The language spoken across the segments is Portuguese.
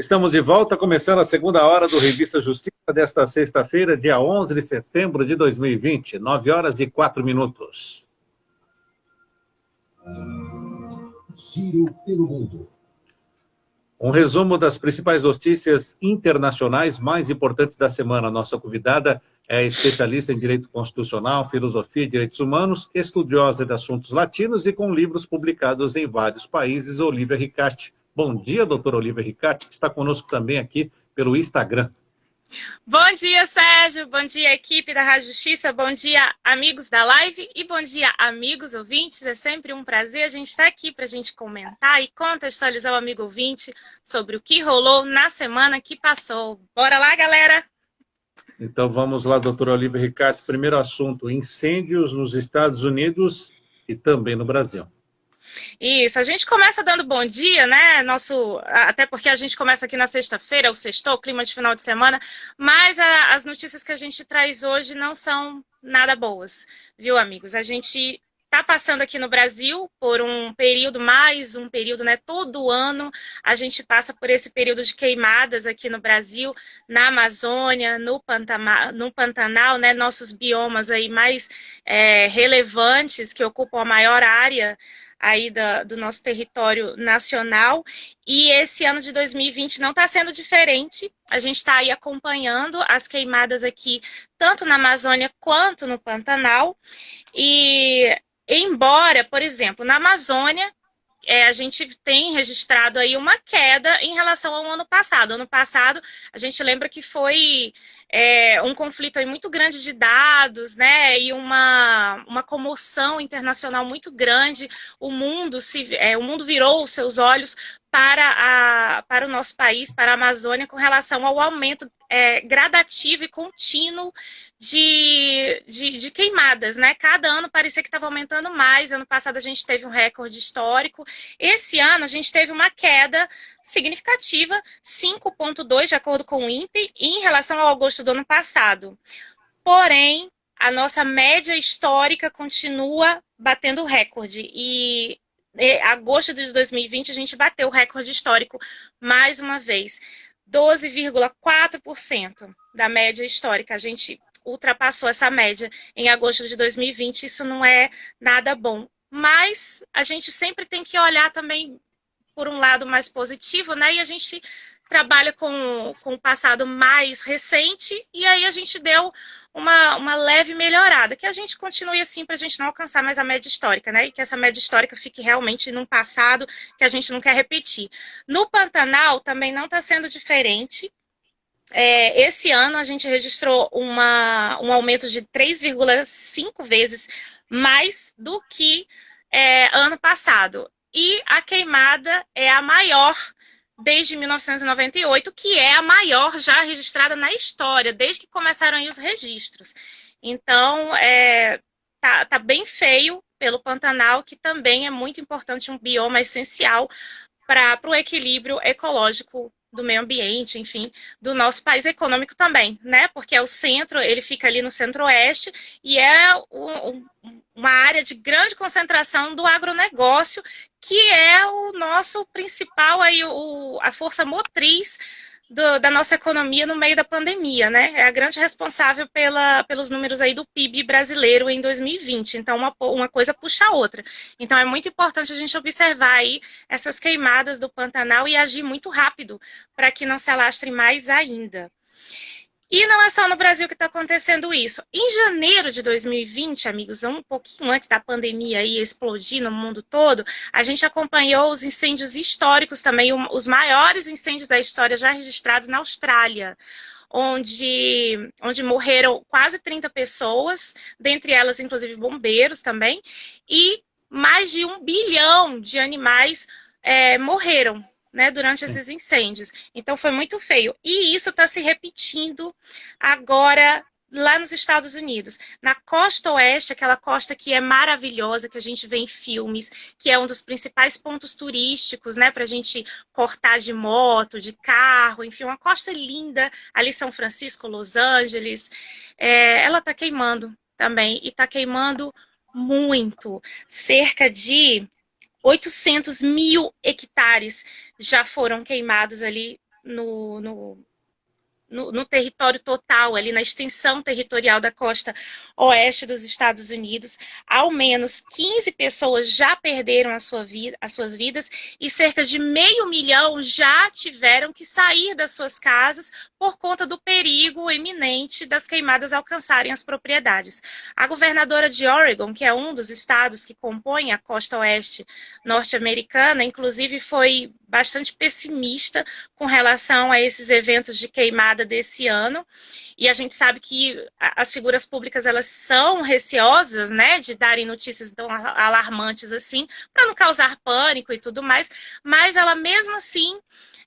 Estamos de volta, começando a segunda hora do Revista Justiça desta sexta-feira, dia 11 de setembro de 2020, 9 horas e 4 minutos. Giro pelo mundo. Um resumo das principais notícias internacionais mais importantes da semana. Nossa convidada é especialista em direito constitucional, filosofia e direitos humanos, estudiosa de assuntos latinos e com livros publicados em vários países, Olívia Ricarte. Bom dia, doutora Olívia Ricarte, que está conosco também aqui pelo Instagram. Bom dia, Sérgio. Bom dia, equipe da Rádio Justiça. Bom dia, amigos da live. E bom dia, amigos ouvintes. É sempre um prazer a gente estar aqui para a gente comentar e contextualizar o amigo ouvinte sobre o que rolou na semana que passou. Bora lá, galera! Então vamos lá, doutora Olívia Ricarte. Primeiro assunto, incêndios nos Estados Unidos e também no Brasil. Isso, a gente começa dando bom dia, né? Até porque a gente começa aqui na sexta-feira, o sextou, clima de final de semana, mas as notícias que a gente traz hoje não são nada boas, viu, amigos? A gente está passando aqui no Brasil por um período, né? Todo ano a gente passa por esse período de queimadas aqui no Brasil, na Amazônia, no Pantanal, né? Nossos biomas aí mais relevantes, que ocupam a maior área aí do nosso território nacional, e esse ano de 2020 não está sendo diferente. A gente está aí acompanhando as queimadas aqui, tanto na Amazônia quanto no Pantanal, e embora, por exemplo, na Amazônia, a gente tem registrado aí uma queda em relação ao ano passado. Ano passado, a gente lembra que foi um conflito aí muito grande de dados, né? E uma comoção internacional muito grande. O mundo virou os seus olhos para o nosso país, para a Amazônia, com relação ao aumento gradativo e contínuo de queimadas, né? Cada ano parecia que estava aumentando mais. Ano passado a gente teve um recorde histórico. Esse ano a gente teve uma queda significativa, 5,2 de acordo com o INPE, em relação ao agosto do ano passado. Porém, a nossa média histórica continua batendo recorde. E agosto de 2020 a gente bateu o recorde histórico mais uma vez. 12,4% da média histórica. A gente ultrapassou essa média em agosto de 2020. Isso não é nada bom. Mas a gente sempre tem que olhar também por um lado mais positivo, né? E a gente trabalha com o passado mais recente, e aí a gente deu uma leve melhorada, que a gente continue assim para a gente não alcançar mais a média histórica, né? E que essa média histórica fique realmente num passado que a gente não quer repetir. No Pantanal também não está sendo diferente. Esse ano a gente registrou um aumento de 3,5 vezes mais do que ano passado. E a queimada é a maior desde 1998, que é a maior já registrada na história, desde que começaram aí os registros. Então, tá bem feio pelo Pantanal, que também é muito importante, um bioma essencial para o equilíbrio ecológico do meio ambiente, enfim, do nosso país, econômico também, né? Porque o centro, ele fica ali no centro-oeste e é uma área de grande concentração do agronegócio, que é o nosso principal, aí, a força motriz da nossa economia no meio da pandemia, né? É a grande responsável pelos números aí do PIB brasileiro em 2020. Então, uma coisa puxa a outra. Então, é muito importante a gente observar aí essas queimadas do Pantanal e agir muito rápido para que não se alastrem mais ainda. E não é só no Brasil que está acontecendo isso. Em janeiro de 2020, amigos, um pouquinho antes da pandemia aí explodir no mundo todo, a gente acompanhou os incêndios históricos também, os maiores incêndios da história já registrados na Austrália, onde morreram quase 30 pessoas, dentre elas, inclusive, bombeiros também, e mais de 1 bilhão de animais morreram, né, durante esses incêndios. Então foi muito feio. E isso está se repetindo agora lá nos Estados Unidos. Na costa oeste, aquela costa que é maravilhosa, que a gente vê em filmes, que é um dos principais pontos turísticos, né, para a gente cortar de moto, de carro, enfim, uma costa linda, ali São Francisco, Los Angeles. Ela está queimando também, e está queimando muito. Cerca de 800 mil hectares já foram queimados ali no território total, ali na extensão territorial da costa oeste dos Estados Unidos. Ao menos 15 pessoas já perderam as suas vidas e cerca de 500 mil já tiveram que sair das suas casas por conta do perigo iminente das queimadas alcançarem as propriedades. A governadora de Oregon, que é um dos estados que compõem a costa oeste norte-americana, inclusive foi bastante pessimista com relação a esses eventos de queimada desse ano, e a gente sabe que as figuras públicas elas são receosas, né, de darem notícias tão alarmantes assim, para não causar pânico e tudo mais, mas ela mesmo assim,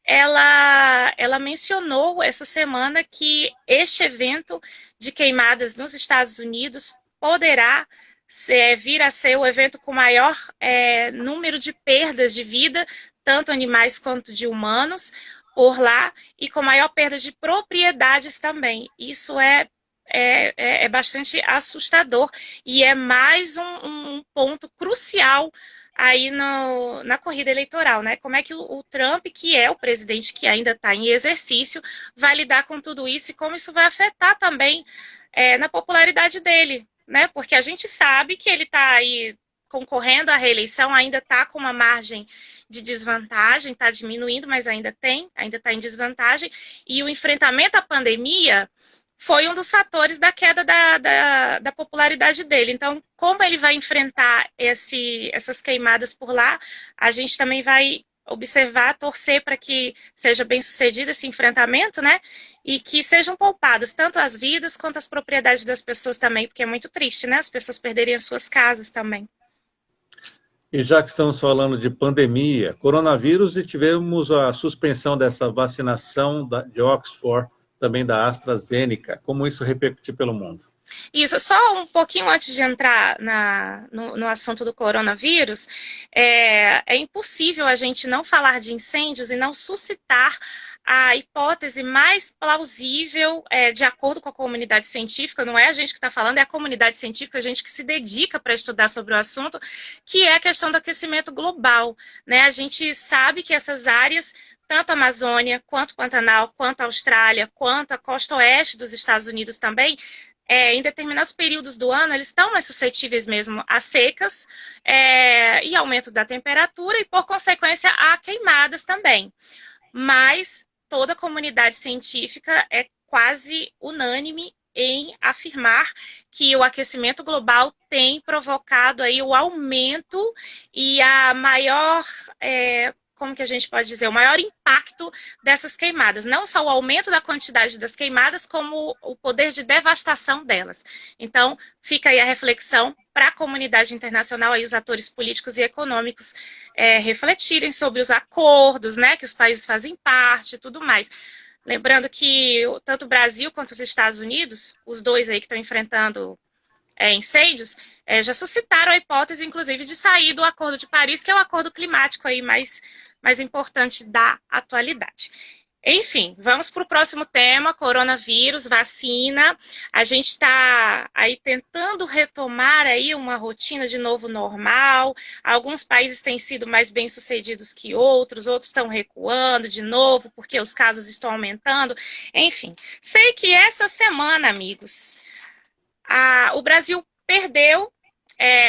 ela mencionou essa semana que este evento de queimadas nos Estados Unidos poderá vir a ser o evento com maior número de perdas de vida, tanto animais quanto de humanos, por lá, e com maior perda de propriedades também. Isso é bastante assustador e é mais um ponto crucial aí na corrida eleitoral, né? Como é que o Trump, que é o presidente que ainda está em exercício, vai lidar com tudo isso e como isso vai afetar também na popularidade dele, né? Porque a gente sabe que ele está aí concorrendo à reeleição, ainda está com uma margem de desvantagem, está diminuindo, mas ainda está em desvantagem, e o enfrentamento à pandemia foi um dos fatores da queda da popularidade dele. Então, como ele vai enfrentar essas queimadas por lá, a gente também vai observar, torcer para que seja bem sucedido esse enfrentamento, né? E que sejam poupadas tanto as vidas quanto as propriedades das pessoas também, porque é muito triste, né? As pessoas perderem as suas casas também. E já que estamos falando de pandemia, coronavírus, e tivemos a suspensão dessa vacinação de Oxford, também da AstraZeneca, como isso repercutiu pelo mundo? Isso, só um pouquinho antes de entrar no assunto do coronavírus, é impossível a gente não falar de incêndios e não suscitar a hipótese mais plausível, de acordo com a comunidade científica, não é a gente que está falando, é a comunidade científica, a gente que se dedica para estudar sobre o assunto, que é a questão do aquecimento global, né? A gente sabe que essas áreas, tanto a Amazônia, quanto o Pantanal, quanto a Austrália, quanto a costa oeste dos Estados Unidos também, em determinados períodos do ano, eles estão mais suscetíveis mesmo a secas e aumento da temperatura e, por consequência, a queimadas também. Mas toda a comunidade científica é quase unânime em afirmar que o aquecimento global tem provocado aí o aumento e a maior, como que a gente pode dizer, o maior impacto dessas queimadas. Não só o aumento da quantidade das queimadas, como o poder de devastação delas. Então, fica aí a reflexão para a comunidade internacional, aí os atores políticos e econômicos refletirem sobre os acordos, né, que os países fazem parte e tudo mais. Lembrando que tanto o Brasil quanto os Estados Unidos, os dois aí que estão enfrentando incêndios, já suscitaram a hipótese, inclusive, de sair do Acordo de Paris, que é o acordo climático aí mais importante da atualidade. Enfim, vamos para o próximo tema, coronavírus, vacina. A gente está aí tentando retomar aí uma rotina de novo normal. Alguns países têm sido mais bem-sucedidos que outros estão recuando de novo porque os casos estão aumentando. Enfim, sei que essa semana, amigos, o Brasil perdeu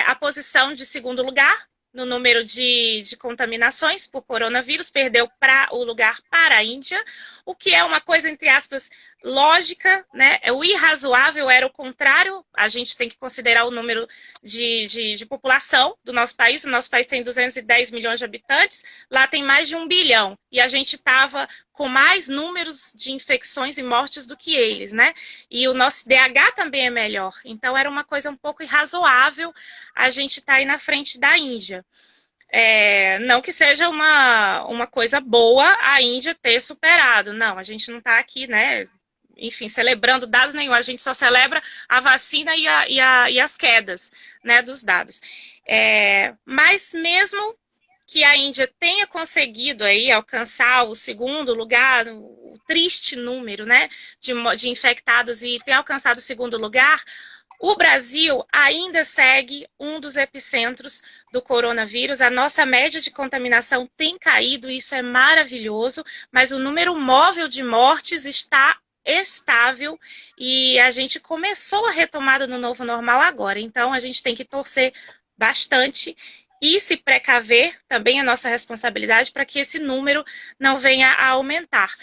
a posição de segundo lugar no número de contaminações por coronavírus, perdeu o lugar para a Índia, o que é uma coisa, entre aspas, lógica, né? O irrazoável era o contrário, a gente tem que considerar o número de população do nosso país. O nosso país tem 210 milhões de habitantes, lá tem mais de 1 bilhão, e a gente estava com mais números de infecções e mortes do que eles, né? E o nosso DH também é melhor, então era uma coisa um pouco irrazoável a gente estar aí na frente da Índia. Não que seja uma coisa boa a Índia ter superado, não, a gente não está aqui, né, enfim, celebrando dados nenhum, a gente só celebra a vacina e as quedas, né, dos dados. Mas mesmo que a Índia tenha conseguido aí alcançar o segundo lugar, o triste número, né, de infectados, e ter alcançado o segundo lugar, O Brasil ainda segue um dos epicentros do coronavírus. A nossa média de contaminação tem caído, isso é maravilhoso, mas o número móvel de mortes está estável e a gente começou a retomada no novo normal agora. Então, a gente tem que torcer bastante e se precaver, também é nossa responsabilidade, para que esse número não venha a aumentar.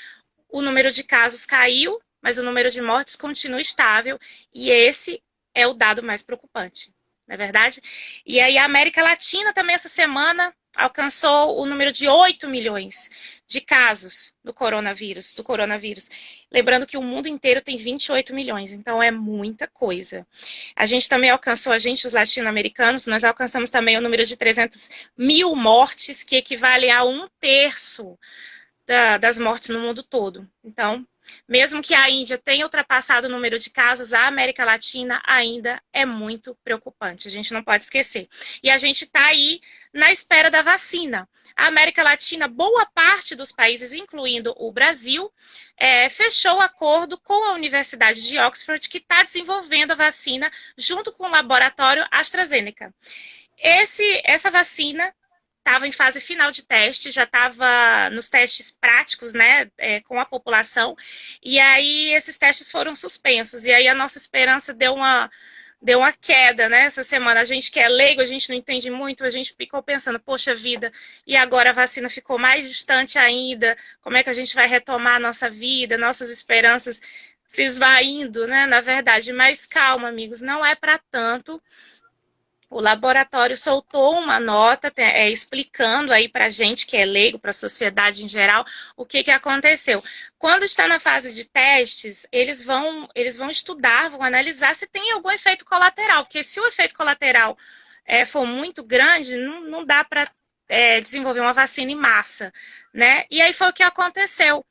O número de casos caiu, mas o número de mortes continua estável e esse é o dado mais preocupante, não é verdade? E aí a América Latina também essa semana alcançou o número de 8 milhões de casos do coronavírus. Lembrando que o mundo inteiro tem 28 milhões, então é muita coisa. A gente também alcançou, os latino-americanos, nós alcançamos também o número de 300 mil mortes, que equivale a 1/3 das mortes no mundo todo. Então, mesmo que a Índia tenha ultrapassado o número de casos, a América Latina ainda é muito preocupante. A gente não pode esquecer. E a gente está aí na espera da vacina. A América Latina, boa parte dos países, incluindo o Brasil, fechou acordo com a Universidade de Oxford, que está desenvolvendo a vacina junto com o laboratório AstraZeneca. Essa vacina estava em fase final de teste, já estava nos testes práticos, né, com a população, e aí esses testes foram suspensos, e aí a nossa esperança deu uma queda, né, essa semana. A gente que é leigo, a gente não entende muito, a gente ficou pensando, poxa vida, e agora a vacina ficou mais distante ainda, como é que a gente vai retomar a nossa vida, nossas esperanças se esvaindo, né, na verdade, mas calma, amigos, não é para tanto. O laboratório soltou uma nota explicando aí para a gente que é leigo, para a sociedade em geral, o que aconteceu. Quando está na fase de testes, eles vão estudar, vão analisar se tem algum efeito colateral, porque se o efeito colateral for muito grande, não dá para desenvolver uma vacina em massa, né? E aí foi o que aconteceu.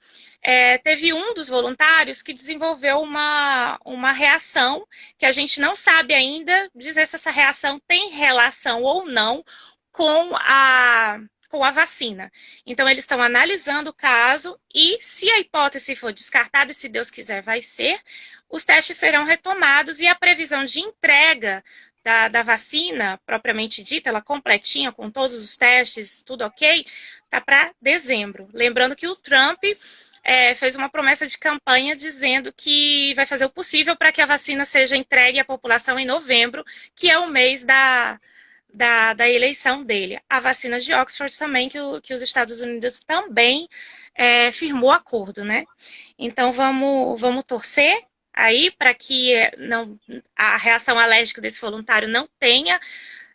Teve um dos voluntários que desenvolveu uma reação que a gente não sabe ainda dizer se essa reação tem relação ou não com a vacina. Então, eles estão analisando o caso e, se a hipótese for descartada, e se Deus quiser vai ser, os testes serão retomados e a previsão de entrega da vacina, propriamente dita, ela completinha, com todos os testes, tudo ok, tá para dezembro. Lembrando que o Trump fez uma promessa de campanha dizendo que vai fazer o possível para que a vacina seja entregue à população em novembro, que é o mês da eleição dele. A vacina de Oxford também, que os Estados Unidos também firmou acordo, né? Então vamos torcer aí para que a reação alérgica desse voluntário não tenha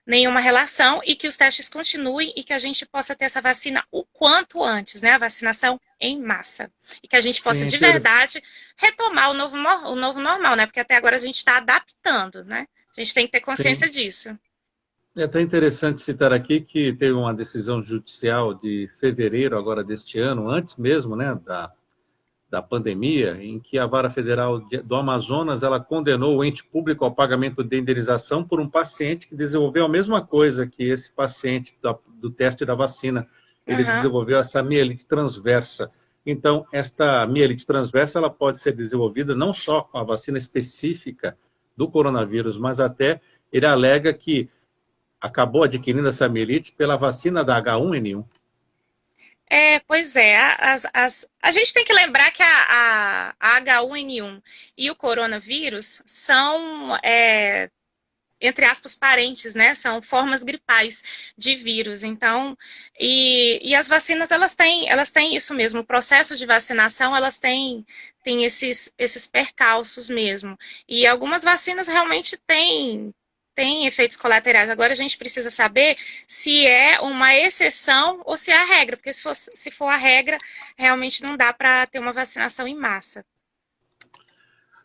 nenhuma relação e que os testes continuem e que a gente possa ter essa vacina o quanto antes, né? A vacinação em massa. E que a gente possa, de verdade, retomar o novo normal, né? Porque até agora a gente está adaptando, né? A gente tem que ter consciência disso. É até interessante citar aqui que teve uma decisão judicial de fevereiro agora deste ano, antes mesmo, né, da pandemia, em que a Vara Federal do Amazonas ela condenou o ente público ao pagamento de indenização por um paciente que desenvolveu a mesma coisa que esse paciente do teste da vacina. Ele desenvolveu essa mielite transversa. Então, esta mielite transversa ela pode ser desenvolvida não só com a vacina específica do coronavírus, mas até ele alega que acabou adquirindo essa mielite pela vacina da H1N1. Pois é, a gente tem que lembrar que a H1N1 e o coronavírus são, entre aspas, parentes, né? São formas gripais de vírus. Então, e as vacinas, elas têm isso mesmo, o processo de vacinação, elas têm esses percalços mesmo. E algumas vacinas realmente têm efeitos colaterais. Agora a gente precisa saber se é uma exceção ou se é a regra, porque se for a regra, realmente não dá para ter uma vacinação em massa.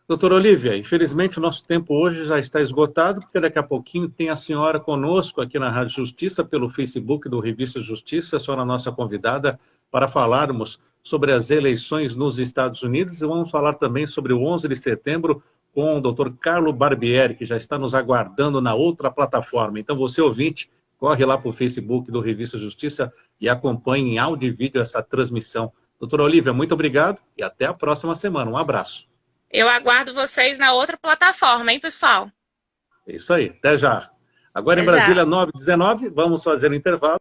Doutora Olívia, infelizmente o nosso tempo hoje já está esgotado, porque daqui a pouquinho tem a senhora conosco aqui na Rádio Justiça, pelo Facebook do Revista Justiça, a senhora é nossa convidada para falarmos sobre as eleições nos Estados Unidos e vamos falar também sobre o 11 de setembro, com o Dr. Carlo Barbieri, que já está nos aguardando na outra plataforma. Então, você ouvinte, corre lá para o Facebook do Revista Justiça e acompanhe em áudio e vídeo essa transmissão. Doutora Olívia, muito obrigado e até a próxima semana. Um abraço. Eu aguardo vocês na outra plataforma, hein, pessoal? É isso aí, até já. Agora em Até já. Brasília, 9h19, vamos fazer o intervalo.